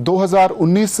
2019,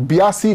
82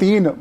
3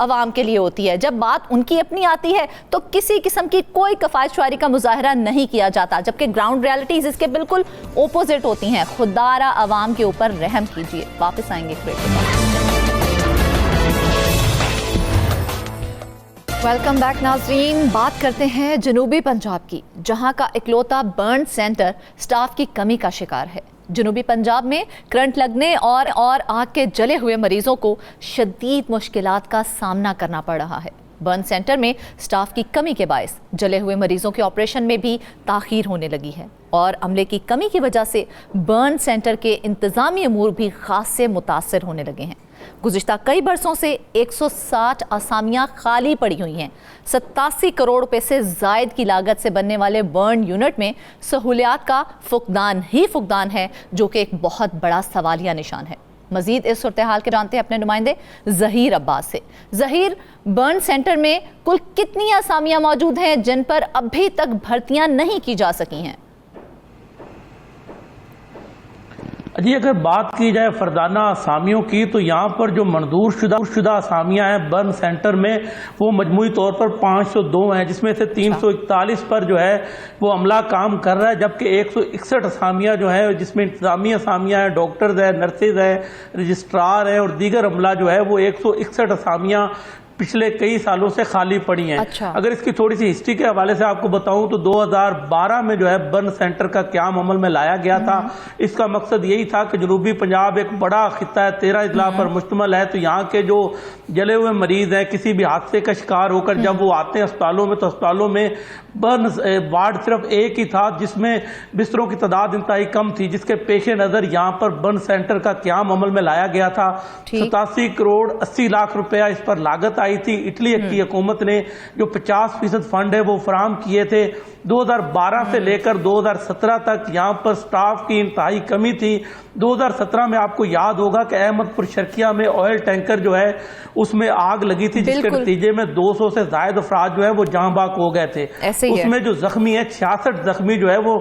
عوام کے لیے ہوتی ہے. جب بات ان کی اپنی آتی ہے تو کسی قسم کی کوئی کفایت شعاری کا مظاہرہ نہیں کیا جاتا, جبکہ گراؤنڈ ریالٹیز اس کے بالکل اپوزٹ ہوتی ہیں. خدارا عوام کے اوپر رحم کیجیے. واپس آئیں گے بریک کے بعد. ویلکم بیک ناظرین. بات کرتے ہیں جنوبی پنجاب کی, جہاں کا اکلوتا برن سینٹر سٹاف کی کمی کا شکار ہے. جنوبی پنجاب میں کرنٹ لگنے اور آگ کے جلے ہوئے مریضوں کو شدید مشکلات کا سامنا کرنا پڑ رہا ہے. برن سینٹر میں سٹاف کی کمی کے باعث جلے ہوئے مریضوں کے آپریشن میں بھی تاخیر ہونے لگی ہے, اور عملے کی کمی کی وجہ سے برن سینٹر کے انتظامی امور بھی خاص سے متاثر ہونے لگے ہیں. گزشتہ کئی برسوں سے 160 اسامیاں خالی پڑی ہوئی ہیں. 87 کروڑ روپے سے زائد کی لاگت سے بننے والے برن یونٹ میں سہولیات کا فقدان ہی فقدان ہے, جو کہ ایک بہت بڑا سوالیہ نشان ہے. مزید اس صورتحال کے جانتے ہیں اپنے نمائندے ظہیر عباس سے. ظہیر, برن سینٹر میں کل کتنی اسامیاں موجود ہیں جن پر ابھی تک بھرتیاں نہیں کی جا سکی ہیں؟ جی, اگر بات کی جائے فردانہ اسامیوں کی تو یہاں پر جو منظور شدہ اسامیاں ہیں برن سینٹر میں وہ مجموعی طور پر 502 ہیں, جس میں سے 341 پر جو ہے وہ عملہ کام کر رہا ہے, جبکہ 161 اسامیاں جو ہیں جس میں انتظامی اسامیاں ہیں, ڈاکٹرز ہیں, نرسز ہیں, رجسٹرار ہیں اور دیگر عملہ جو ہے وہ 161 اسامیاں پچھلے کئی سالوں سے خالی پڑی ہیں. اگر اس کی تھوڑی سی ہسٹری کے حوالے سے آپ کو بتاؤں تو 2012 میں جو ہے برن سینٹر کا قیام عمل میں لایا گیا تھا. اس کا مقصد یہی تھا کہ جنوبی پنجاب ایک بڑا خطہ ہے, 13 اضلاع پر مشتمل ہے, تو یہاں کے جو جلے ہوئے مریض ہیں کسی بھی حادثے کا شکار ہو کر جب وہ آتے ہیں اسپتالوں میں, تو اسپتالوں میں برن وارڈ صرف ایک ہی تھا جس میں بستروں کی تعداد انتہائی کم تھی, جس کے پیش نظر یہاں پر برن سینٹر کا قیام عمل میں لایا گیا تھا. 87 کروڑ 80 لاکھ روپیہ اس پر لاگت آئی تھی. اٹلی کی حکومت نے جو 50% فنڈ ہے وہ فراہم کیے تھے. 2012 سے لے کر 2017 تک یہاں پر سٹاف کی انتہائی کمی تھی. 2017 میں آپ کو یاد ہوگا کہ احمد پور شرقیہ میں آئل ٹینکر جو ہے اس میں آگ لگی تھی, جس کے نتیجے میں 200 سے زائد افراد جو ہے وہ جاں باک ہو گئے تھے. اس میں جو زخمی ہے 66 زخمی جو ہے وہ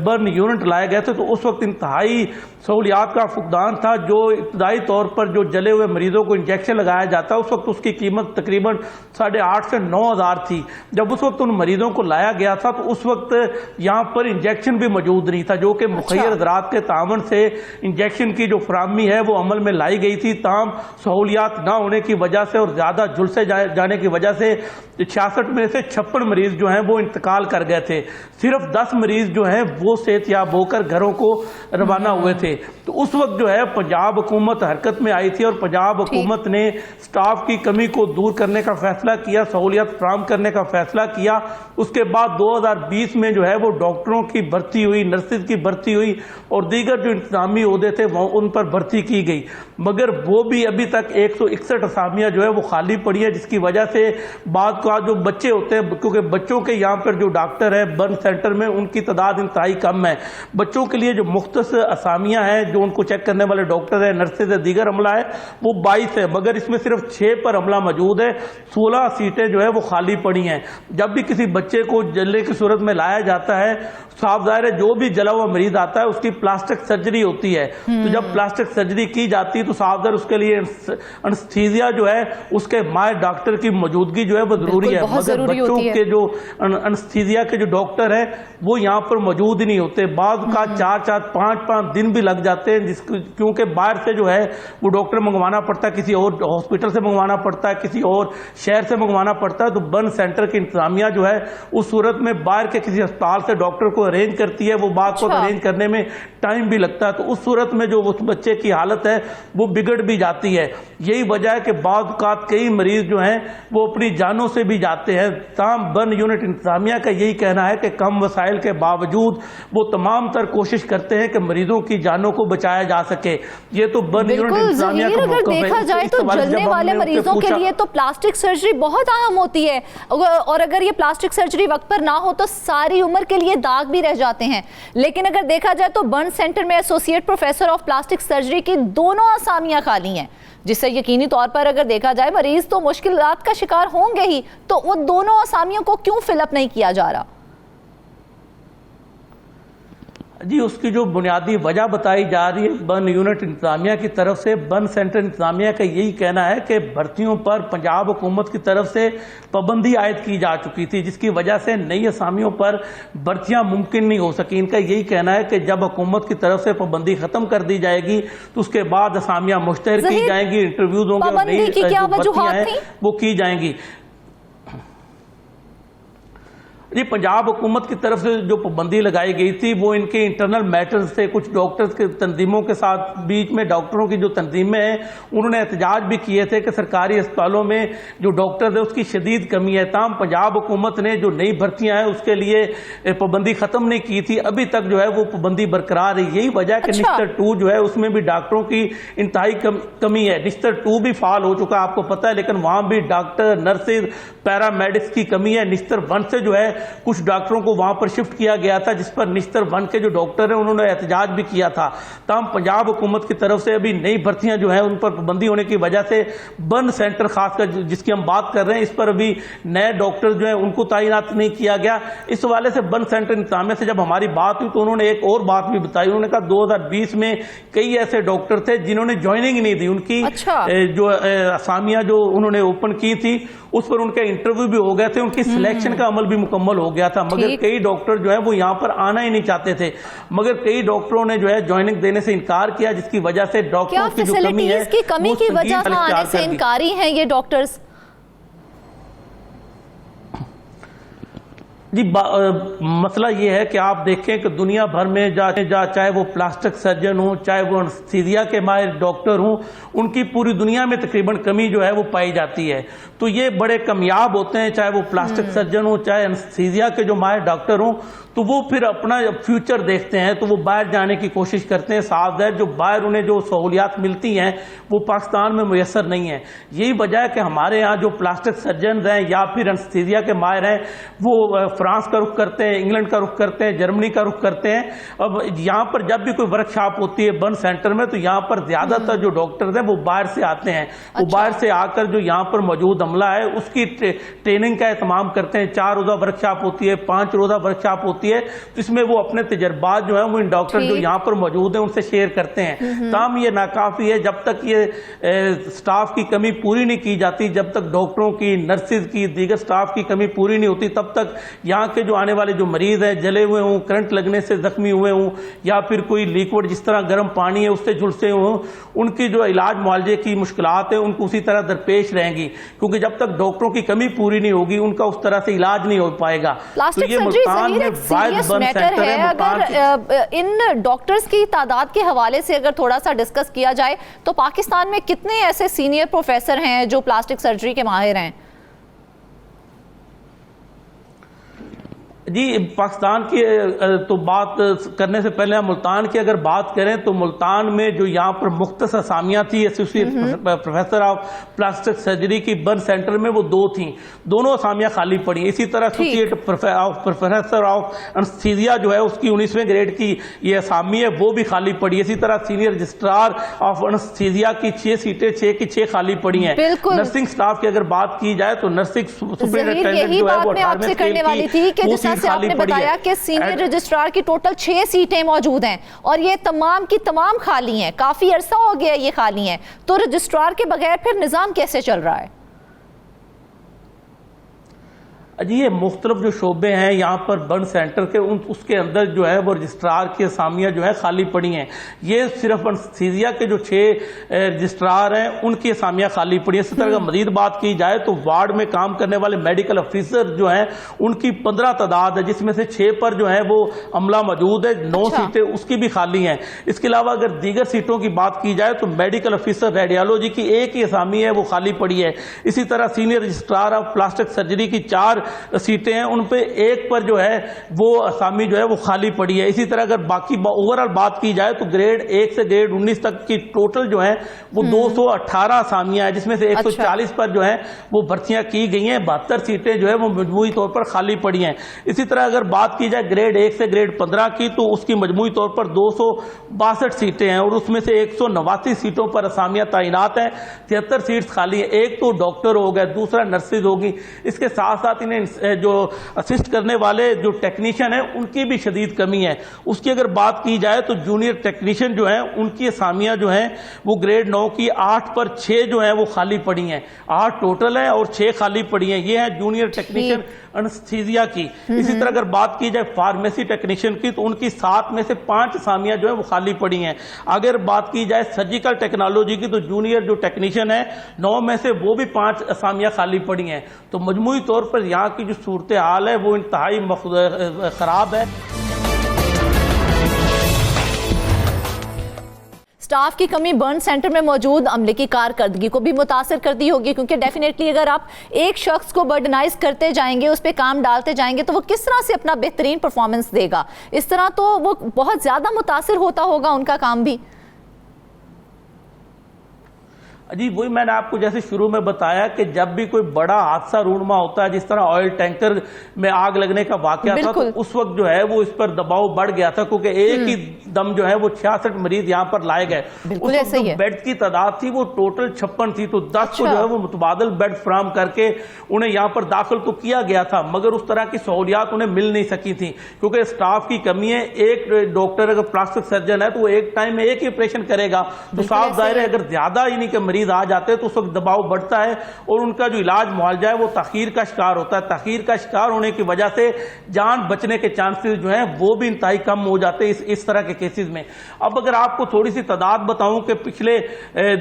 برن یونٹ لائے گئے تھے. تو اس وقت انتہائی سہولیات کا فقدان تھا. جو ابتدائی طور پر جو جلے ہوئے مریضوں کو انجیکشن لگایا جاتا ہے اس وقت اس کی قیمت تقریباً 8,500 سے 9,000 تھی. جب اس وقت ان مریضوں کو لایا گیا تھا تو اس وقت یہاں پر انجیکشن بھی موجود نہیں تھا, جو کہ مخیر حضرات کے تعاون سے انجیکشن کی جو فراہمی ہے وہ عمل میں لائی گئی تھی. تاہم سہولیات نہ ہونے کی وجہ سے اور زیادہ جھلسے جانے کی وجہ سے 66 میں سے 56 مریض جو ہیں وہ انتقال کر گئے تھے. صرف 10 مریض جو ہیں وہ صحت یاب ہو کر گھروں کو روانہ ہوئے تھے. تو اس وقت جو ہے پنجاب حکومت حرکت میں آئی تھی اور پنجاب حکومت نے سٹاف کی کمی کو دور کرنے کا فیصلہ کیا, سہولیات فراہم کرنے کا فیصلہ کیا. اس کے بعد 2020 میں جو ہے وہ ڈاکٹروں کی بھرتی ہوئی, نرسز کی بھرتی ہوئی اور دیگر جو انتظامی عہدے تھے وہ ان پر بھرتی کی گئی, مگر وہ بھی ابھی تک 161 اسامیاں جو ہے وہ خالی پڑی ہے, جس کی وجہ سے بعد کا جو بچے ہوتے ہیں, کیونکہ بچوں کے یہاں پر جو ڈاکٹر ہیں برن سینٹر میں ان کی تعداد انتہائی کم ہے. بچوں کے لیے جو مختص اسامیاں ہیں جو ان کو چیک کرنے والے ڈاکٹر ہیں, نرسز ہیں, دیگر عملہ ہے وہ 22 ہے, مگر اس میں صرف 6 پر عملہ موجود ہے. 16 سیٹیں جو ہے وہ خالی پڑی ہیں. جب بھی کسی بچے کو جلنے کی صورت میں لایا جاتا ہے, صاف ظاہر ہے جو بھی جلا ہوا مریض آتا ہے اس کی پلاسٹک سرجری ہوتی ہے, تو جب پلاسٹک سرجری کی جاتی ہے تو صاف ظاہر اس کے لیے انستھیزیا جو ہے اس کے ماہر ڈاکٹر کی موجودگی جو ہے وہ ضروری ہے, مگر بچوں کے جو انستھیزیا کے جو ڈاکٹر ہیں وہ یہاں پر موجود ہی نہیں ہوتے. بعض کا 4-5 دن بھی لگ جاتے ہیں, کیونکہ باہر سے جو ہے وہ ڈاکٹر منگوانا پڑتا ہے, کسی اور ہاسپٹل سے منگوانا پڑتا ہے, کسی اور شہر سے منگوانا پڑتا ہے. تو برن سینٹر کی انتظامیہ جو ہے اس صورت میں باہر کے کسی اسپتال سے ڈاکٹر کو ارینج کرتی ہے, وہ بات کو ارینج کرنے میں ٹائم بھی لگتا ہے. تو اس صورت میں جو اس بچے کی حالت ہے وہ بگڑ بھی جاتی ہے. یہی وجہ ہے کہ بعض اوقات کئی مریض جو ہیں وہ اپنی جانوں سے بھی جاتے ہیں. تاہم برن یونٹ انتظامیہ کا یہی کہنا ہے کہ کم وسائل کے باوجود وہ تمام تر کوشش کرتے ہیں کہ مریضوں کی جانوں کو بچایا جا سکے. یہ تو برن یونٹ انتظامیہ کا موقف ہے. دیکھا جائے تو جلنے والے مریضوں کے لیے تو پلاسٹک سرجری بہت اہم ہوتی ہے, اور اگر یہ پلاسٹک سرجری وقت پر نہ ہو تو ساری عمر کے لیے داغ بھی رہ جاتے ہیں. لیکن اگر دیکھا جائے تو برن سینٹر میں associate professor of plastic surgery کی دونوں اسامیاں خالی ہیں, جس سے یقینی طور پر اگر دیکھا جائے مریض تو مشکلات کا شکار ہوں گے ہی. تو وہ دونوں اسامیوں کو کیوں فل اپ نہیں کیا جا رہا؟ جی اس کی جو بنیادی وجہ بتائی جا رہی ہے بن یونٹ انتظامیہ کی طرف سے، بن سینٹر انتظامیہ کا یہی کہنا ہے کہ بھرتیوں پر پنجاب حکومت کی طرف سے پابندی عائد کی جا چکی تھی، جس کی وجہ سے نئی اسامیوں پر بھرتیاں ممکن نہیں ہو سکی۔ ان کا یہی کہنا ہے کہ جب حکومت کی طرف سے پابندی ختم کر دی جائے گی تو اس کے بعد اسامیاں مشتہر کی جائیں گی، انٹرویوز ہوں گے اور نئی جو بھرتیاں ہیں وہ کی جائیں گی۔ جی پنجاب حکومت کی طرف سے جو پابندی لگائی گئی تھی وہ ان کے انٹرنل میٹرز سے، کچھ ڈاکٹرز کے تنظیموں کے ساتھ بیچ میں ڈاکٹروں کی جو تنظیمیں ہیں انہوں نے احتجاج بھی کیے تھے کہ سرکاری اسپتالوں میں جو ڈاکٹرز ہیں اس کی شدید کمی ہے، تاہم پنجاب حکومت نے جو نئی بھرتیاں ہیں اس کے لیے پابندی ختم نہیں کی تھی، ابھی تک جو ہے وہ پابندی برقرار ہے۔ یہی وجہ ہے کہ نشتر 2 جو ہے اس میں بھی ڈاکٹروں کی انتہائی کمی ہے۔ نشتر 2 بھی فعال ہو چکا ہے آپ کو پتہ ہے، لیکن وہاں بھی ڈاکٹر، نرسز، پیرامیڈکس کی کمی ہے۔ نشتر 1 سے جو ہے کچھ ڈاکٹروں کو وہاں پر شفٹ کیا گیا تھا، جس پر نشتر 1 کے جو ڈاکٹر ہیں انہوں نے احتجاج بھی کیا تھا، تاہم پنجاب حکومت کی طرف سے ابھی نئی بھرتیاں جو ہیں ان پر پابندی ہونے کی وجہ سے بن سینٹر خاص کر جس کی ہم بات کر رہے ہیں اس پر ابھی نئے ڈاکٹر جو ہیں ان کو تعینات نہیں کیا گیا۔ اس حوالے سے بن سینٹر انتظامیہ سے جب ہماری بات ہوئی تو انہوں نے ایک اور بات بھی بتائی، انہوں نے کہا 2020 میں کئی ایسے ڈاکٹر تھے جنہوں نے جوائننگ نہیں دی، ان کی جو اسامیاں جو انہوں نے اوپن کی تھی اس پر ان کے انٹرویو بھی ہو گئے تھے، ان کی سلیکشن کا عمل بھی مکمل ہو گیا تھا، مگر کئی ڈاکٹر جو ہے وہ یہاں پر آنا ہی نہیں چاہتے تھے، مگر کئی ڈاکٹروں نے جو ہے جوائننگ دینے سے انکار کیا، جس کی وجہ سے ڈاکٹروں کی جو کمی ہے کی کمی کی وجہ سے آنے سے انکاری ہیں یہ ڈاکٹرز۔ جی مسئلہ یہ ہے کہ آپ دیکھیں کہ دنیا بھر میں چاہے وہ پلاسٹک سرجن ہوں، چاہے وہ انستھیزیا کے ماہر ڈاکٹر ہوں، ان کی پوری دنیا میں تقریباً کمی جو ہے وہ پائی جاتی ہے، تو یہ بڑے کامیاب ہوتے ہیں، چاہے وہ پلاسٹک سرجن ہوں، چاہے انستھیزیا کے جو ماہر ڈاکٹر ہوں، تو وہ پھر اپنا فیوچر دیکھتے ہیں، تو وہ باہر جانے کی کوشش کرتے ہیں، صاف ہے جو باہر انہیں جو سہولیات ملتی ہیں وہ پاکستان میں میسر نہیں ہیں۔ یہی وجہ ہے کہ ہمارے ہاں جو پلاسٹک سرجنز ہیں یا پھر انستھیزیا کے ماہر ہیں وہ فرانس کا رخ کرتے ہیں، انگلینڈ کا رخ کرتے ہیں، جرمنی کا رخ کرتے ہیں۔ اب یہاں پر جب بھی کوئی ورک شاپ ہوتی ہے بن سینٹر میں تو یہاں پر زیادہ تر جو ڈاکٹرز ہیں وہ باہر سے آتے ہیں، وہ باہر سے آ کر جو یہاں پر موجود عملہ ہے اس کی ٹریننگ کا اہتمام کرتے ہیں۔ 4 روزہ ورک شاپ ہوتی ہے، 5 روزہ ورک شاپ ہوتی ہے، تو اس میں وہ اپنے تجربات جو ہیں وہ ان ڈاکٹر جو یہاں پر موجود ہیں ان سے شیئر کرتے ہیں۔ تاہم یہ ناکافی ہے، جب تک یہ سٹاف کی کمی پوری نہیں کی جاتی، جب تک ڈاکٹروں کی، نرسز کی، دیگر سٹاف کی کمی پوری نہیں ہوتی، تب تک یہاں کے جو آنے والے جو مریض ہیں جلے ہوئے ہوں، کرنٹ لگنے سے زخمی ہوئے ہوں یا پھر کوئی لیکوڈ جس طرح گرم پانی ہے اس سے جھلسے ہوں، ان کی جو علاج معالجے کی مشکلات ہیں ان کو اسی طرح درپیش رہیں گی، کیونکہ جب تک ڈاکٹروں کی کمی پوری نہیں ہوگی ان کا اس طرح سے علاج نہیں ہو پائے گا۔ تو یہ ملتان میں واحد بن سینٹر ہے۔ اگر ان ڈاکٹرز کی تعداد کے حوالے سے اگر تھوڑا سا ڈسکس کیا جائے تو پاکستان میں کتنے ایسے سینئر پروفیسر ہیں جو پلاسٹک سرجری کے ماہر ہیں؟ جی پاکستان کی تو بات کرنے سے پہلے ہم ملتان کی اگر بات کریں تو ملتان میں جو یہاں پر مختص اسامیاں تھی associate professor of plastic surgery کی بن سینٹر میں وہ 2 تھیں، دونوں اسامیاں خالی پڑی۔ اسی طرح ایسوسیٹ پروفیسر آف انستھیزیا جو ہے اس کی 19ویں گریڈ کی یہ اسامی ہے وہ بھی خالی پڑی۔ اسی طرح سینئر رجسٹرار آف انستھیزیا کی 6 سیٹیں 6 کی 6 خالی پڑی ہیں۔ نرسنگ سٹاف کی اگر بات کی جائے تو نرسنگ سپرنٹینڈنٹ جو ہے وہ 18ویں گریڈ کی آپ نے بتایا کہ سینئر رجسٹرار کی ٹوٹل 6 سیٹیں موجود ہیں اور یہ تمام کی تمام خالی ہیں، کافی عرصہ ہو گیا یہ خالی ہیں، تو رجسٹرار کے بغیر پھر نظام کیسے چل رہا ہے؟ جی یہ مختلف جو شعبے ہیں یہاں پر بن سینٹر کے اس کے اندر جو ہے وہ رجسٹرار کی اسامیاں جو ہے خالی پڑی ہیں۔ یہ صرف انستھیزیا کے جو 6 رجسٹرار ہیں ان کی اسامیاں خالی پڑی ہیں۔ اس طرح مزید بات کی جائے تو وارڈ میں کام کرنے والے میڈیکل افیسر جو ہیں ان کی 15 تعداد ہے، جس میں سے 6 پر جو ہے وہ عملہ موجود ہے، 9 سیٹیں اس کی بھی خالی ہیں۔ اس کے علاوہ اگر دیگر سیٹوں کی بات کی جائے تو میڈیکل افیسر ریڈیالوجی کی 1 ہی اسامی ہے وہ خالی پڑی ہے۔ اسی طرح senior registrar of plastic surgery کی 4 سیٹیں ہیں، ان پہ 1 پر جو ہے وہ اسامی جو ہے وہ خالی پڑی ہے۔ اسی طرح اگر باقی اوورال بات کی جائے تو گریڈ 1 سے گریڈ 19 تک کی ٹوٹل جو ہے وہ 218 اسامیاں ہیں، جس میں سے 140 پر جو ہے وہ بھرتیاں کی گئی ہیں، 72 سیٹیں جو ہے وہ مجموعی طور پر خالی پڑی ہیں۔ اسی طرح اگر بات کی جائے گریڈ 1 سے گریڈ 15 کی تو اس کی مجموعی طور پر 262 سیٹیں ہیں اور اس میں سے 189 سیٹوں پر اسامیاں تعینات ہیں، 73 سیٹس خالی ہیں۔ ایک تو ڈاکٹر ہو گئے، دوسرا نرسز ہوگی، اس کے ساتھ ساتھ انہیں جو اسسٹ کرنے والے جو ٹیکنیشین ہیں ان کی بھی شدید کمی ہے. اس کی اگر بات کی جائے تو جونیئر ٹیکنیشین جو ہیں ان کی اسامیاں جو ہیں وہ گریڈ 9 کی 8 پر 6 جو ہیں وہ خالی پڑی ہیں. 8 ٹوٹل ہے اور 6 خالی پڑی ہیں. یہ ہے جونیئر ٹیکنیشین انستھیزیا کی. اسی طرح اگر بات کی جائے فارمیسی ٹیکنیشین کی تو ان کی 7 میں سے 5 اسامیاں جو ہیں وہ خالی پڑی ہیں. اگر بات کی جائے سرجیکل ٹیکنالوجی کی تو جونیئر جو ٹیکنیشین ہے 9 میں سے وہ بھی 5 اسامیاں خالی پڑی ہیں. تو مجموعی طور پر یہاں کی جو صورتحال ہے وہ انتہائی خراب ہے. سٹاف کی کمی برن سینٹر میں موجود عملے کی کارکردگی کو بھی متاثر کرتی ہوگی، کیونکہ ڈیفینیٹلی اگر آپ ایک شخص کو برڈنائز کرتے جائیں گے، اس پہ کام ڈالتے جائیں گے، تو وہ کس طرح سے اپنا بہترین پرفارمنس دے گا. اس طرح تو وہ بہت زیادہ متاثر ہوتا ہوگا ان کا کام بھی. جی وہی میں نے آپ کو جیسے شروع میں بتایا کہ جب بھی کوئی بڑا حادثہ رونما ہوتا ہے، جس طرح آئل ٹینکر میں آگ لگنے کا واقعہ تھا، تو اس وقت جو ہے وہ اس پر دباؤ بڑھ گیا تھا، کیونکہ ایک ہی دم جو ہے وہ 66 مریض یہاں پر لائے گئے. اس وقت جو بیڈ کی تعداد تھی وہ ٹوٹل 56 تھی، تو 10 کو جو ہے وہ متبادل بیڈ فراہم کر کے انہیں یہاں پر داخل تو کیا گیا تھا، مگر اس طرح کی سہولیات انہیں مل نہیں سکی تھی کیونکہ اسٹاف کی کمی ہے. ایک ڈاکٹر اگر پلاسٹک سرجن ہے تو وہ ایک ٹائم میں ایک ہی آپریشن کرے گا، تو صاف ظاہر ہے اگر زیادہ یعنی کہ مریض آ جاتے ہیں تو اس وقت دباؤ بڑھتا ہے اور ان کا جو علاج معالجہ ہے وہ تاخیر کا شکار ہوتا ہے. تاخیر کا شکار ہونے کی وجہ سے جان بچنے کے چانسز جو ہیں وہ بھی انتہائی کم ہو جاتے ہیں اس طرح کے کیسز میں. اب اگر آپ کو تھوڑی سی تعداد بتاؤں کہ پچھلے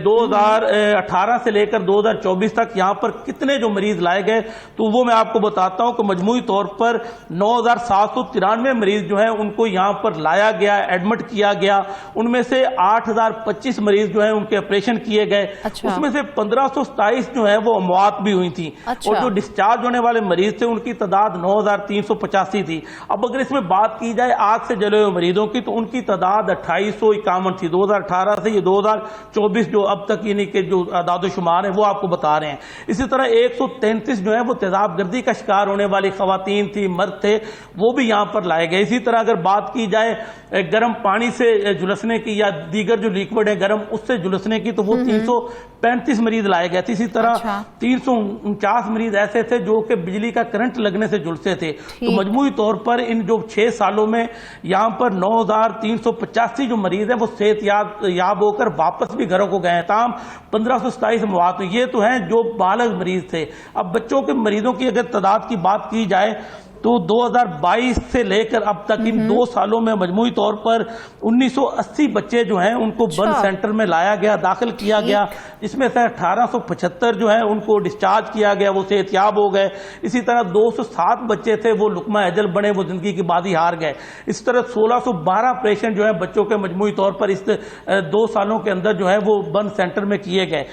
2018 سے لے کر 2024 تک یہاں پر کتنے جو مریض لائے گئے تو وہ میں آپ کو بتاتا ہوں کہ مجموعی طور پر 9793 مریض جو ہیں ان کو یہاں پر لایا گیا، ایڈمٹ کیا گیا. ان میں سے 8025 مریض جو ہیں ان کے آپریشن کیے گئے. اس میں سے 1527 جو ہیں وہ اموات بھی ہوئی تھیں. اور جو ڈسچارج ہونے والے مریض تھے ان کی تعداد 9385 تھی. اب اگر اس میں بات کی جائے آگ سے جلے ہوئے مریضوں کی تو ان کی تعداد 2851 تھی 2018 سے یہ 2024 جو اب تک یعنی کہ جو اعداد و شمار ہیں وہ آپ کو بتا رہے ہیں. اسی طرح 133 جو ہے وہ تیزاب گردی کا شکار ہونے والی خواتین تھی، مرد تھے، وہ بھی یہاں پر لائے گئے. اسی طرح اگر بات کی جائے گرم پانی سے جھلسنے کی یا دیگر جو لیکوڈ ہے گرم اس سے جھلسنے کی تو وہ 335 مریض لائے گئے تھے. اسی طرح 349 مریض ایسے تھے جو کہ بجلی کا کرنٹ لگنے سے جھلسے تھے. تو مجموعی طور پر ان جو 6 سالوں میں یہاں پر 9385 جو مریض ہیں وہ صحت یاب ہو کر واپس بھی گھروں کو گئے ہیں. تاہم 1527 موات. یہ تو ہیں جو بالغ مریض تھے. اب بچوں کے مریضوں کی اگر تعداد کی بات کی جائے تو 2022 سے لے کر اب تک ان 2 سالوں میں مجموعی طور پر 1980 بچے جو ہیں ان کو برن سینٹر میں لایا گیا، داخل کیا گیا، جس میں سے 1875 جو ہیں ان کو ڈسچارج کیا گیا، وہ صحت یاب ہو گئے. اسی طرح 207 بچے تھے وہ لقمہ اجل بنے، وہ زندگی کی بازی ہار گئے. اس طرح 1612 آپریشن جو ہیں بچوں کے مجموعی طور پر اس 2 سالوں کے اندر جو ہے وہ برن سینٹر میں کیے گئے.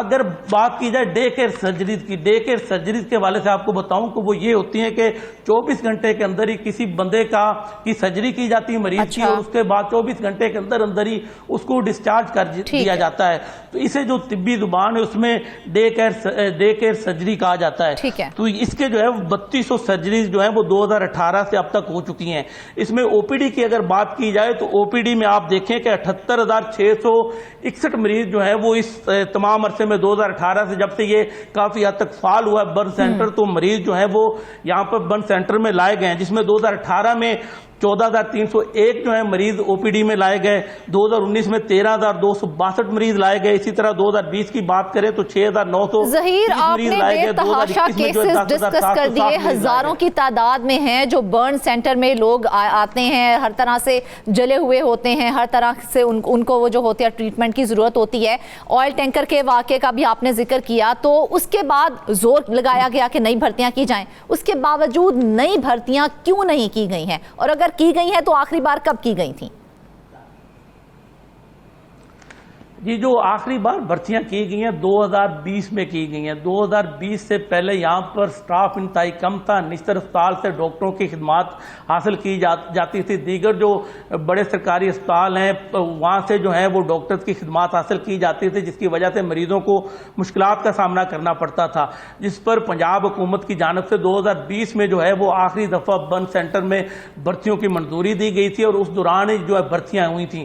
اگر بات کی جائے ڈے کیئر سرجریز کی، ڈے کیئر سرجریز کے حوالے سے آپ کو بتاؤں کہ وہ یہ ہوتی ہیں کہ 24 گھنٹے کے اندر ہی کسی بندے کی سرجری کی جاتی ہے مریض کی، اور اس کے بعد 24 گھنٹے کے اندر ہی اس کو ڈسچارج کر دیا جاتا ہے. تو اسے جو طبی زبان ہے اس میں ڈے کیئر سرجری کہا جاتا ہے. تو اس کے جو ہے 3200 سرجریز جو ہیں وہ 2018 سے اب تک ہو چکی ہیں. اس میں او پی ڈی کی اگر بات کی جائے تو او پی ڈی میں آپ دیکھیں کہ 78661 مریض جو ہیں وہ اس تمام عرصے میں 2018 سے جب سے یہ کافی حد تک فعال ہوا ہے برن سینٹر، تو مریض جو ہیں وہ یہاں پر برن سینٹر میں لائے گئے ہیں، جس میں 2018 میں 14,301 جو ہیں مریض او پی ڈی میں لائے گئے. 2019 میں 13,262 مریض لائے گئے. اسی طرح 2020 کی بات کریں تو 6,900 مریض لائے گئے. 2021 میں جو ہے 10,760 کر دیے، ہزاروں کی تعداد میں ہیں جو برن سینٹر میں لوگ آتے ہیں، ہر طرح سے جلے ہوئے ہوتے ہیں، ہر طرح سے ان کو وہ جو ہوتے ہیں ٹریٹمنٹ کی ضرورت ہوتی ہے. آئل ٹینکر کے واقعے کا بھی آپ نے ذکر کیا، تو اس کے بعد زور لگایا گیا کہ نئی بھرتیاں کی جائیں. اس کے باوجود نئی بھرتیاں کیوں نہیں کی گئی ہیں، اور اگر کی گئی ہیں تو آخری بار کب کی گئی تھیں؟ یہ جو آخری بار بھرتیاں کی گئی ہیں 2020 میں کی گئی ہیں. 2020 سے پہلے یہاں پر سٹاف انتہائی کم تھا. نشتر اسپتال سے ڈاکٹروں کی خدمات حاصل کی جاتی تھی. دیگر جو بڑے سرکاری اسپتال ہیں وہاں سے جو ہیں وہ ڈاکٹرز کی خدمات حاصل کی جاتی تھی، جس کی وجہ سے مریضوں کو مشکلات کا سامنا کرنا پڑتا تھا، جس پر پنجاب حکومت کی جانب سے 2020 میں جو ہے وہ آخری دفعہ برن سینٹر میں بھرتیوں کی منظوری دی گئی تھی، اور اس دوران جو ہے بھرتیاں ہوئی تھیں.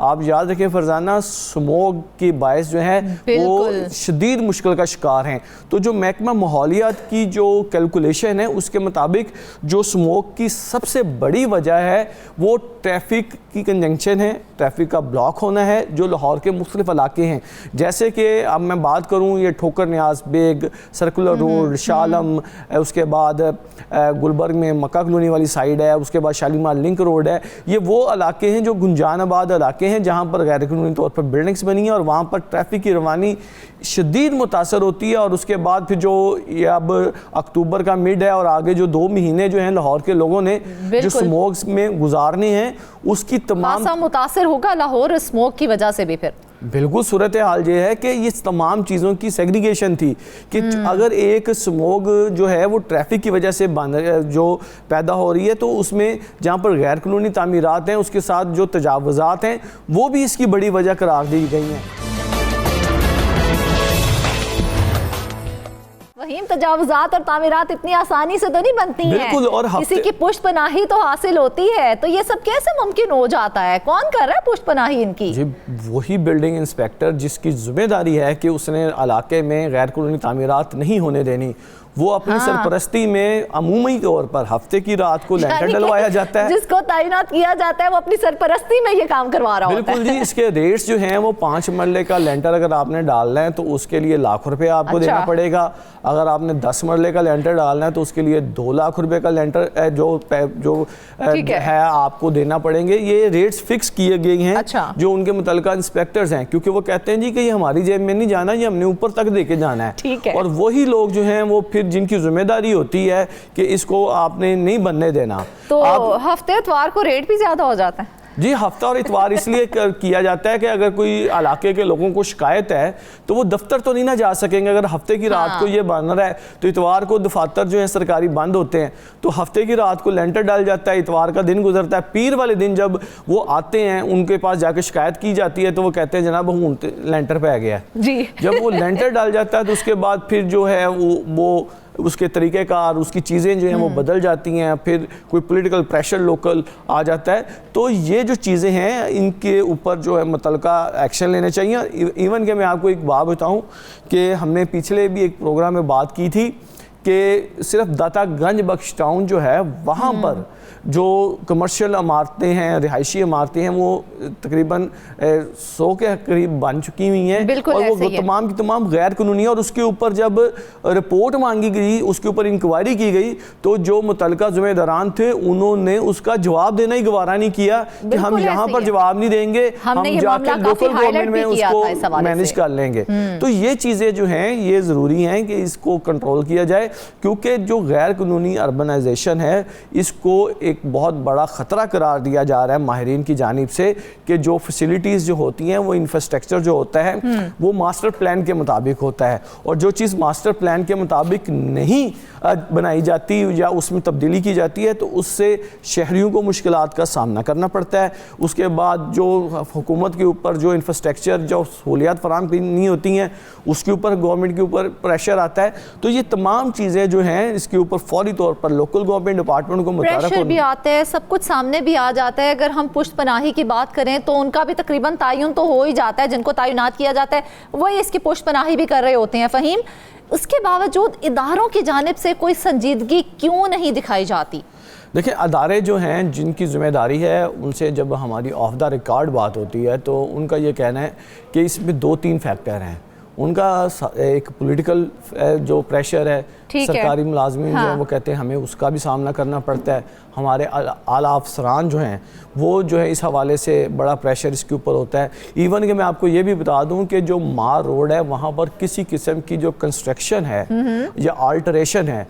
آپ یاد رکھیں فرزانہ سموگ کی باعث جو ہے وہ شدید مشکل کا شکار ہیں. تو جو محکمہ ماحولیات کی جو کیلکولیشن ہے اس کے مطابق جو سموگ کی سب سے بڑی وجہ ہے وہ ٹریفک کی کنجنکشن ہے, ٹریفک کا بلاک ہونا ہے جو لاہور کے مختلف علاقے ہیں. جیسے کہ اب میں بات کروں یہ ٹھوکر نیاز بیگ, سرکولر روڈ, شالم, اس کے بعد گلبرگ میں مکہ کلونی والی سائیڈ ہے, اس کے بعد شالیمار لنک روڈ ہے. یہ وہ علاقے ہیں جو گنجان آباد علاقے ہیں جہاں پر غیر قانونی طور پر بلڈنگز بنی ہیں اور وہاں پر ٹریفک کی روانی شدید متاثر ہوتی ہے. اور اس کے بعد پھر جو یہ اب اکتوبر کا مڈ ہے اور آگے جو 2 مہینے جو ہیں لاہور کے لوگوں نے جو سموگ میں گزارنے ہیں اس کی تمام خاصا متاثر ہوگا لاہور سموگ کی وجہ سے بھی. پھر بالکل صورتحال یہ ہے کہ یہ تمام چیزوں کی سیگریگیشن تھی کہ اگر ایک سموگ جو ہے وہ ٹریفک کی وجہ سے جو پیدا ہو رہی ہے تو اس میں جہاں پر غیر قانونی تعمیرات ہیں اس کے ساتھ جو تجاوزات ہیں وہ بھی اس کی بڑی وجہ قرار دی گئی ہیں. فہیم, تجاوزات اور تعمیرات اتنی آسانی سے تو نہیں بنتی ہیں, بالکل, اور کسی کی پشت پناہی تو حاصل ہوتی ہے. تو یہ سب کیسے ممکن ہو جاتا ہے؟ کون کر رہا ہے پشت پناہی ان کی؟ جی وہی بلڈنگ انسپیکٹر جس کی ذمہ داری ہے کہ اس نے علاقے میں غیر قانونی تعمیرات نہیں ہونے دینی, وہ اپنی سرپرستی میں عمومی طور پر ہفتے کی رات کو لینٹر ڈلوایا جاتا ہے. جس کو تعینات کیا جاتا ہے وہ اپنی سرپرستی میں یہ کام کروا رہا ہوتا ہے. بالکل جی, اس کے ریٹس جو ہیں وہ 5 مرلے کا لینٹر اگر آپ نے ڈالنا ہے تو اس کے لیے لاکھ روپے آپ کو دینا پڑے گا. اگر آپ نے 10 مرلے کا لینٹر ڈالنا ہے تو اس کے لیے 2 لاکھ روپے کا لینٹر جو ہے آپ کو دینا پڑیں گے. یہ ریٹس فکس کیے گئے ہیں جو ان کے متعلقہ انسپیکٹرز ہیں, کیونکہ وہ کہتے ہیں جی کہ یہ ہماری جیب میں نہیں جانا, یہ ہم نے اوپر تک دے کے جانا ہے. اور وہی لوگ جو ہیں وہ پھر جن کی ذمہ داری ہوتی ہے کہ اس کو آپ نے نہیں بننے دینا. تو ہفتے اتوار کو ریٹ بھی زیادہ ہو جاتا ہے. جی ہفتہ اور اتوار اس لیے کیا جاتا ہے کہ اگر کوئی علاقے کے لوگوں کو شکایت ہے تو وہ دفتر تو نہیں نہ جا سکیں گے. اگر ہفتے کی رات کو یہ بن رہا ہے تو اتوار کو دفاتر جو ہیں سرکاری بند ہوتے ہیں, تو ہفتے کی رات کو لینٹر ڈال جاتا ہے, اتوار کا دن گزرتا ہے, پیر والے دن جب وہ آتے ہیں ان کے پاس جا کے شکایت کی جاتی ہے تو وہ کہتے ہیں جناب ہم لینٹر پہ آ گیا ہے. جی جب وہ لینٹر ڈال جاتا ہے تو اس کے بعد پھر جو ہے وہ اس کے طریقہ کار, اس کی چیزیں جو ہیں وہ بدل جاتی ہیں, پھر کوئی پولیٹیکل پریشر لوکل آ جاتا ہے. تو یہ جو چیزیں ہیں ان کے اوپر جو ہے متعلقہ ایکشن لینے چاہیے. ایون کہ میں آپ کو ایک بات بتاؤں کہ ہم نے پچھلے بھی ایک پروگرام میں بات کی تھی کہ صرف داتا گنج بخش ٹاؤن جو ہے وہاں پر جو کمرشل عمارتیں ہیں, رہائشی عمارتیں ہیں, وہ تقریباً 100 کے قریب بن چکی ہوئی ہیں, اور وہ تمام کی تمام غیر قانونی ہیں. اور اس کے اوپر جب رپورٹ مانگی گئی, اس کے اوپر انکوائری کی گئی, تو جو متعلقہ ذمہ داران تھے انہوں نے اس کا جواب دینا ہی گوارا نہیں کیا کہ ہم یہاں پر جواب نہیں دیں گے, ہم جا کے لوکل گورنمنٹ میں اس کو مینیج کر لیں گے. تو یہ چیزیں جو ہیں یہ ضروری ہیں کہ اس کو کنٹرول کیا جائے, کیونکہ جو غیر قانونی اربنائزیشن ہے اس کو ایک بہت بڑا خطرہ قرار دیا جا رہا ہے ماہرین کی جانب سے کہ جو فیسیلیٹیز جو ہوتی ہیں, وہ انفراسٹرکچر جو ہوتا ہے وہ ماسٹر پلان کے مطابق ہوتا ہے, اور جو چیز ماسٹر پلان کے مطابق نہیں بنائی جاتی یا اس میں تبدیلی کی جاتی ہے تو اس سے شہریوں کو مشکلات کا سامنا کرنا پڑتا ہے. اس کے بعد جو حکومت کے اوپر جو انفراسٹرکچر جو سہولیات فراہم نہیں ہوتی ہیں اس کے اوپر گورنمنٹ کے اوپر پریشر آتا ہے. تو یہ تمام چیزیں جو ہیں اس کے اوپر فوری طور پر لوکل گورنمنٹ ڈپارٹمنٹ کو پریشر بھی آتا ہے, سب کچھ سامنے بھی آ جاتا ہے. اگر ہم پشت پناہی کی بات کریں تو ان کا بھی تقریباً تعین تو ہو ہی جاتا ہے, جن کو تعینات کیا جاتا ہے وہی اس کی پشت پناہی بھی کر رہے ہوتے ہیں. فہیم, اس کے باوجود اداروں کی جانب سے کوئی سنجیدگی کیوں نہیں دکھائی جاتی؟ دیکھیں ادارے جو ہیں جن کی ذمہ داری ہے ان سے جب ہماری آف دا ریکارڈ بات ہوتی ہے تو ان کا یہ کہنا ہے کہ اس میں 2-3 فیکٹر ہیں. ان کا ایک پولیٹیکل جو پریشر ہے, سرکاری ملازمین جو ہیں وہ کہتے ہیں ہمیں اس کا بھی سامنا کرنا پڑتا ہے. ہمارے اعلیٰ افسران جو ہیں وہ جو ہے اس حوالے سے بڑا پریشر اس کے اوپر ہوتا ہے. ایون کہ میں آپ کو یہ بھی بتا دوں کہ جو مار روڈ ہے وہاں پر کسی قسم کی جو کنسٹرکشن ہے یا آلٹریشن ہے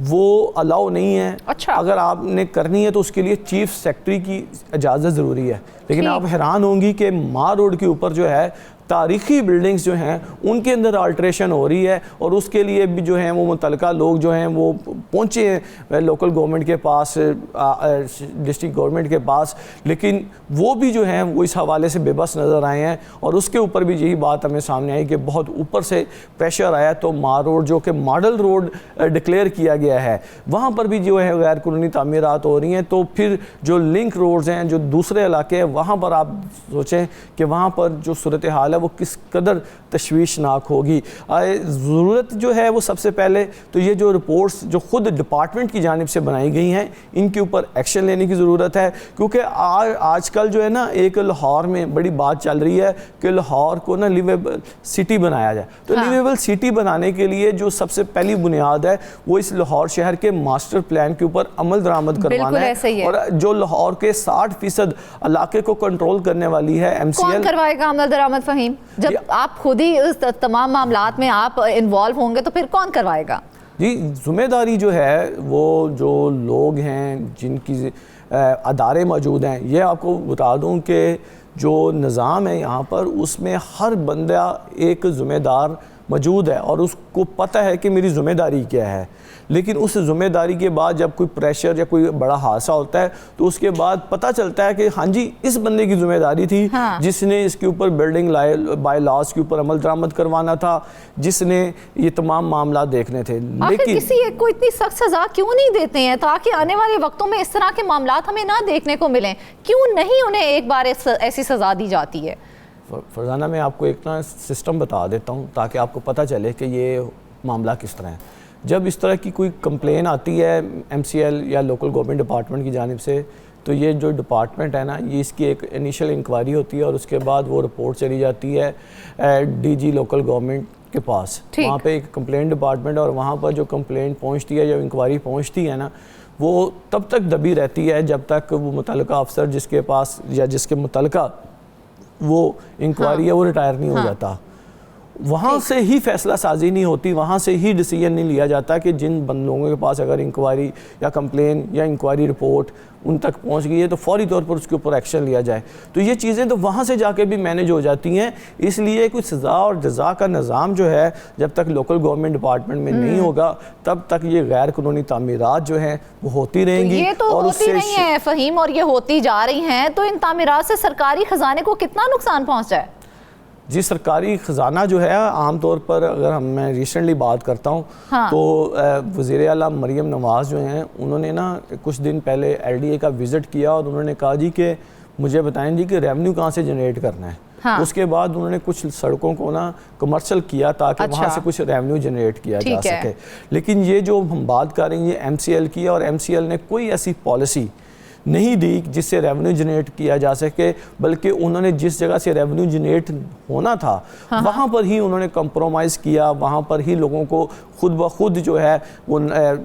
وہ الاؤ نہیں ہے. اگر آپ نے کرنی ہے تو اس کے لیے چیف سیکرٹری کی اجازت ضروری ہے. لیکن آپ حیران ہوں گی کہ مار روڈ کے اوپر جو ہے تاریخی بلڈنگز جو ہیں ان کے اندر آلٹریشن ہو رہی ہے، اور اس کے لیے بھی جو ہیں وہ متعلقہ لوگ جو ہیں وہ پہنچے ہیں لوکل گورنمنٹ کے پاس، ڈسٹرکٹ گورنمنٹ کے پاس، لیکن وہ بھی جو ہیں وہ اس حوالے سے بے بس نظر آئے ہیں، اور اس کے اوپر بھی یہی بات ہمیں سامنے آئی کہ بہت اوپر سے پریشر آیا تو مار روڈ جو کہ ماڈل روڈ ڈکلیئر کیا گیا ہے وہاں پر بھی جو ہے غیر قانونی تعمیرات ہو رہی ہیں۔ تو پھر جو لنک روڈز ہیں، جو دوسرے علاقے ہیں، وہاں پر آپ سوچیں کہ وہاں پر جو صورتحال ہے وہ کس قدر تشویشناک ہوگی۔ ضرورت جو ہے وہ سب سے پہلے تو یہ جو رپورٹس جو خود ڈپارٹمنٹ کی جانب سے بنائی گئی ہیں ان کے اوپر ایکشن لینے کی ضرورت ہے، کیونکہ آج کل جو ہے نا ایک لاہور میں بڑی بات چل رہی ہے کہ لاہور کو نا لیویبل سٹی بنایا جائے، تو لیویبل سٹی بنانے کے لیے جو سب سے پہلی بنیاد ہے وہ اس لاہور شہر کے ماسٹر پلان کے اوپر عمل درآمد کروانا ہے، اور جو لاہور کے 60% علاقے کو کنٹرول کرنے والی ہے ایم سی ایل۔ کون کروائے گا عمل درآمد فہیم؟ جب آپ خود ہی اس تمام معاملات میں آپ انوالو ہوں گے تو پھر کون کروائے گا؟ جی ذمہ داری جو ہے وہ جو لوگ ہیں جن کی ادارے موجود ہیں، یہ آپ کو بتا دوں کہ جو نظام ہے یہاں پر اس میں ہر بندہ ایک ذمہ دار موجود ہے اور اس کو پتہ ہے کہ میری ذمہ داری کیا ہے، لیکن اس ذمہ داری کے بعد جب کوئی پریشر یا کوئی بڑا حادثہ ہوتا ہے تو اس کے بعد پتہ چلتا ہے کہ ہاں جی اس بندے کی ذمہ داری تھی جس نے اس کے اوپر بلڈنگ بائی لاز کے اوپر عمل درآمد کروانا تھا، جس نے یہ تمام معاملات دیکھنے تھے۔ لیکن کسی ایک کو اتنی سخت سزا کیوں نہیں دیتے ہیں تاکہ آنے والے وقتوں میں اس طرح کے معاملات ہمیں نہ دیکھنے کو ملیں؟ کیوں نہیں انہیں ایک بار ایسی سزا دی جاتی ہے؟ فرزانہ میں آپ کو ایک نا سسٹم بتا دیتا ہوں تاکہ آپ کو پتہ چلے کہ یہ معاملہ کس طرح ہے۔ جب اس طرح کی کوئی کمپلین آتی ہے ایم سی ایل یا لوکل گورنمنٹ ڈپارٹمنٹ کی جانب سے، تو یہ جو ڈپارٹمنٹ ہے نا یہ اس کی ایک انیشل انکوائری ہوتی ہے اور اس کے بعد وہ رپورٹ چلی جاتی ہے ڈی جی لوکل گورنمنٹ کے پاس، وہاں پہ ایک کمپلین ڈپارٹمنٹ، اور وہاں پر جو کمپلین پہنچتی ہے یا انکوائری پہنچتی ہے نا وہ تب تک دبی رہتی ہے جب تک وہ متعلقہ افسر جس کے پاس یا جس کے متعلقہ وہ انکوائری ہے وہ ریٹائر نہیں ہو جاتا، وہاں سے ہی فیصلہ سازی نہیں ہوتی، وہاں سے ہی ڈیسیجن نہیں لیا جاتا کہ جن لوگوں کے پاس اگر انکوائری یا کمپلین یا انکوائری رپورٹ ان تک پہنچ گئی ہے تو فوری طور پر اس کے اوپر ایکشن لیا جائے۔ تو یہ چیزیں تو وہاں سے جا کے بھی مینیج ہو جاتی ہیں، اس لیے کوئی سزا اور جزا کا نظام جو ہے جب تک لوکل گورنمنٹ ڈپارٹمنٹ میں نہیں ہوگا تب تک یہ غیر قانونی تعمیرات جو ہیں وہ ہوتی رہیں گی، یہ تو اور ہوتی نہیں ہے فہیم، اور یہ ہوتی جا رہی ہیں، تو ان تعمیرات سے سرکاری خزانے کو کتنا نقصان پہنچا ہے؟ جی سرکاری خزانہ جو ہے عام طور پر اگر میں ریسنٹلی بات کرتا ہوں تو وزیر اعلیٰ مریم نواز جو ہیں انہوں نے نا کچھ دن پہلے ایل ڈی اے کا وزٹ کیا اور انہوں نے کہا جی کہ مجھے بتائیں جی کہ ریونیو کہاں سے جنریٹ کرنا ہے۔ اس کے بعد انہوں نے کچھ سڑکوں کو نا کمرشل کیا تاکہ وہاں سے کچھ ریونیو جنریٹ کیا جا سکے، لیکن یہ جو ہم بات کر رہے ہیں یہ ایم سی ایل کی ہے، اور ایم سی ایل نے کوئی ایسی پالیسی نہیں دی جس سے ریونیو جنریٹ کیا جا سکے، بلکہ انہوں نے جس جگہ سے ریونیو جنریٹ ہونا تھا وہاں پر ہی انہوں نے کمپرومائز کیا، وہاں پر ہی لوگوں کو خود بخود جو ہے وہ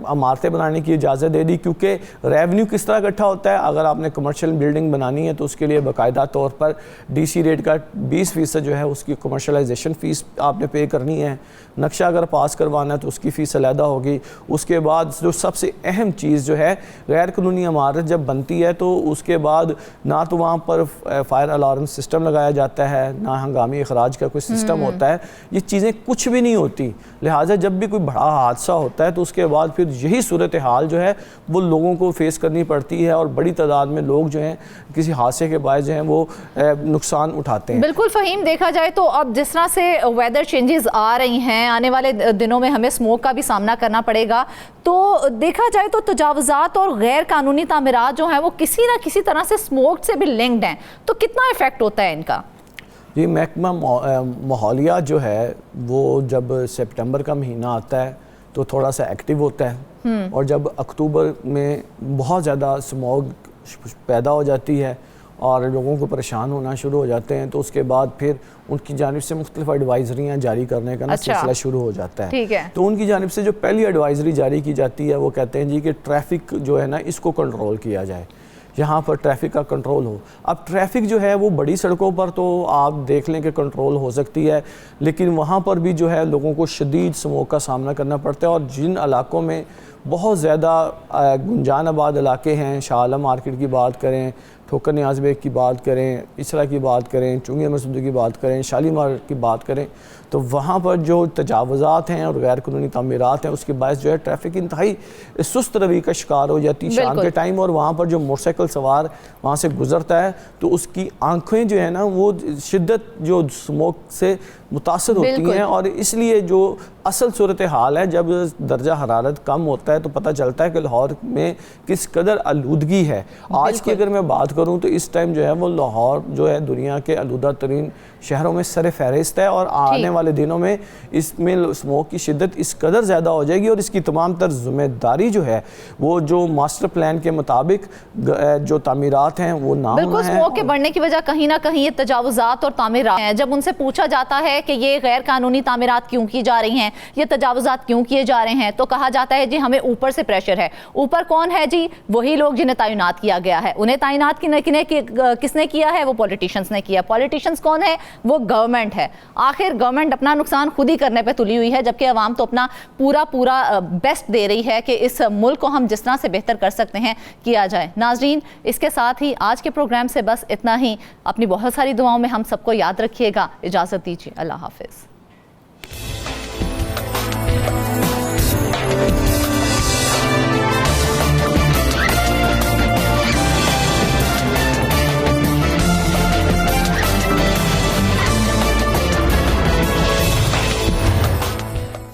عمارتیں بنانے کی اجازت دے دی، کیونکہ ریونیو کس طرح اکٹھا ہوتا ہے، اگر آپ نے کمرشل بلڈنگ بنانی ہے تو اس کے لیے باقاعدہ طور پر ڈی سی ریٹ کا 20% جو ہے اس کی کمرشلائزیشن فیس آپ نے پے کرنی ہے، نقشہ اگر پاس کروانا ہے تو اس کی فیس علیحدہ ہوگی، اس کے بعد جو سب سے اہم چیز جو ہے غیر قانونی عمارت جب بنتی ہے تو اس کے بعد نہ تو وہاں پر فائر الارم سسٹم لگایا جاتا ہے، نہ ہنگامی اخراج کا کوئی سسٹم ہوتا ہے، یہ چیزیں کچھ بھی نہیں ہوتی، لہٰذا جب بھی کوئی بڑا حادثہ ہوتا ہے تو اس کے بعد پھر یہی صورتحال جو ہے وہ لوگوں کو فیس کرنی پڑتی ہے، اور بڑی تعداد میں لوگ جو ہیں کسی حادثے کے باعث جو ہیں وہ نقصان اٹھاتے ہیں۔ بالکل فہیم، دیکھا جائے تو اب جس طرح سے ویدر چینجز آ رہی ہیں، آنے والے دنوں میں ہمیں اسموک کا بھی سامنا کرنا پڑے گا، تو دیکھا جائے تو تجاوزات اور غیر قانونی تعمیرات جو ہیں وہ کسی نہ کسی طرح سے اسموک سے بھی لنکڈ ہیں، تو کتنا ایفیکٹ ہوتا ہے ان کا؟ یہ محکمہ ماحولیات جو ہے وہ جب سپٹمبر کا مہینہ آتا ہے تو تھوڑا سا ایکٹیو ہوتا ہے، اور جب اکتوبر میں بہت زیادہ اسموگ پیدا ہو جاتی ہے اور لوگوں کو پریشان ہونا شروع ہو جاتے ہیں تو اس کے بعد پھر ان کی جانب سے مختلف ایڈوائزریاں جاری کرنے کا سلسلہ شروع ہو جاتا ہے۔ تو ان کی جانب سے جو پہلی ایڈوائزری جاری کی جاتی ہے وہ کہتے ہیں جی کہ ٹریفک جو ہے نا اس کو کنٹرول کیا جائے، یہاں پر ٹریفک کا کنٹرول ہو۔ اب ٹریفک جو ہے وہ بڑی سڑکوں پر تو آپ دیکھ لیں کہ کنٹرول ہو سکتی ہے، لیکن وہاں پر بھی جو ہے لوگوں کو شدید اسموک کا سامنا کرنا پڑتا ہے، اور جن علاقوں میں بہت زیادہ گنجان آباد علاقے ہیں، شاہ عالم مارکیٹ کی بات کریں، ٹھوکر نیاز بیگ کی بات کریں، اسرا کی بات کریں، چنگی احمد صدیقی کی بات کریں، شالیمار کی بات کریں، تو وہاں پر جو تجاوزات ہیں اور غیر قانونی تعمیرات ہیں اس کے باعث جو ہے ٹریفک انتہائی سست روی کا شکار ہو جاتی ہے شام کے ٹائم، اور وہاں پر جو موٹر سائیکل سوار وہاں سے گزرتا ہے تو اس کی آنکھیں جو ہے نا وہ شدت جو اسموک سے متاثر ہوتی ہیں، اور اس لیے جو اصل صورتحال ہے جب درجہ حرارت کم ہوتا ہے تو پتہ چلتا ہے کہ لاہور میں کس قدر آلودگی ہے۔ آج کی اگر میں بات کروں تو اس ٹائم جو ہے وہ لاہور جو ہے دنیا کے آلودہ ترین شہروں میں سر فہرست ہے، اور آنے والے دنوں میں اس میں اسموک کی شدت اس قدر زیادہ ہو جائے گی، اور اس کی تمام تر ذمہ داری جو ہے وہ جو ماسٹر پلان کے مطابق جو تعمیرات ہیں وہ نہ ہونا ہے۔ بالکل، اسموک کے بڑھنے کی وجہ کہیں نہ کہیں یہ تجاوزات اور تعمیرات ہیں۔ جب ان سے پوچھا جاتا ہے کہ یہ غیر قانونی تعمیرات کیوں کی جا رہی ہیں، یہ تجاوزات کیوں کیے جا رہے ہیں، تو کہا جاتا ہے جی ہمیں اوپر سے پریشر ہے۔ اوپر کون ہے جی؟ وہی لوگ جنہیں تعینات کیا گیا ہے۔ انہیں تعینات کس نے کیا ہے؟ وہ پولیٹیشنز نے کیا۔ پولیٹیشنز کون ہے؟ وہ گورنمنٹ ہے۔ آخر گورنمنٹ اپنا نقصان خود ہی کرنے پہ تلی ہوئی ہے، جبکہ عوام تو اپنا پورا بیسٹ دے رہی ہے کہ اس ملک کو ہم جس طرح سے بہتر کر سکتے ہیں کیا جائے۔ ناظرین، اس کے ساتھ ہی آج کے پروگرام سے بس اتنا ہی۔ اپنی بہت ساری دعاؤں میں ہم سب کو یاد رکھیے گا۔ اجازت دیجیے، اللہ حافظ۔